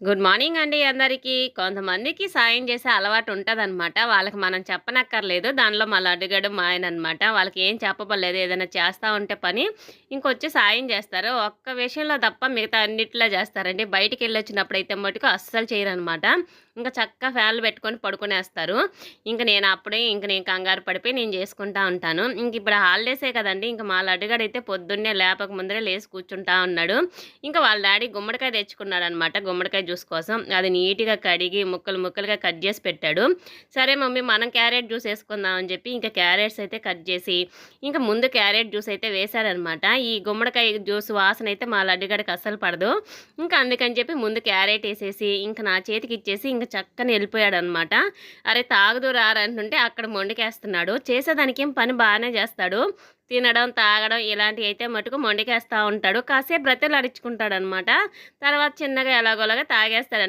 Good morning అండి అందరికీ. కొంతమందికి సాయం చేసే అలవాటు ఉంటదనమాట. వాళ్ళకి మనం చెప్పనక్కర్లేదు. దానిలో మళ్ళా అడుగడు మా ఆయననమాట. వాళ్ళకి ఏం చెప్పబడలేదు. ఏదైనా చేస్తా ఉంటే పని ఇంకొచ్చి సాయం చేస్తారు. ఒక్క విషయంలో తప్ప మిగతా అన్నిట్లో చేస్తారండి. బయటికెళ్ళొచ్చినప్పుడైతే మటుకు అస్సలు చేయరనమాట. ఇంక చక్కగా ఫ్యాన్లు పెట్టుకొని పడుకునేస్తారు. నేను కంగారు పడిపోయి నేను చేసుకుంటా ఉంటాను. ఇప్పుడు హాలిడేసే కదండీ! ఇంక మా లడ్డుగాడైతే పొద్దున్నే లేపక ముందరే లేసి కూర్చుంటా ఉన్నాడు. ఇంకా వాళ్ళ డాడీ గుమ్మడికాయ తెచ్చుకున్నాడనమాట. గుమ్మడికాయ జ్యూస్ కోసం. అది నీట్‌గా కడిగి ముక్కలు ముక్కలుగా కట్ జేసి పెట్టాడు. సరే మమ్మీ మనం క్యారెట్ జ్యూస్ యేసుకుందాం అని చెప్పి ఇంకా క్యారెట్స్ అయితే కట్ జేసి, ఇంక ముందు క్యారెట్ జ్యూస్ అయితే వేశాడనమాట. ఈ గుమ్మడికాయ జ్యూస్ వాసనైతే మా లడ్డుగాడికి అస్సలు పడదు. ఇంకా అందుకని చెప్పి ముందు క్యారెట్ యేసేసి, ఇంక నా చేతికిచ్చేసి ఇంక చక్కన యెళ్ళిపోయాడనమాట. అరే తాగుదువు రారా అంటుంటే అక్కడ మొండికేస్తున్నాడు. చేసేదానికేం పని బానే జేస్తాడు. తినడం, తాగడం ఇలాంటివైతే మటుకు మొండికేస్తా ఉంటాడు. కాసేపు బ్రతిమలాడించుకుంటాడనమాట. తర్వాత చిన్నగా ఎలాగోలాగా తాగేస్తాడనమాట.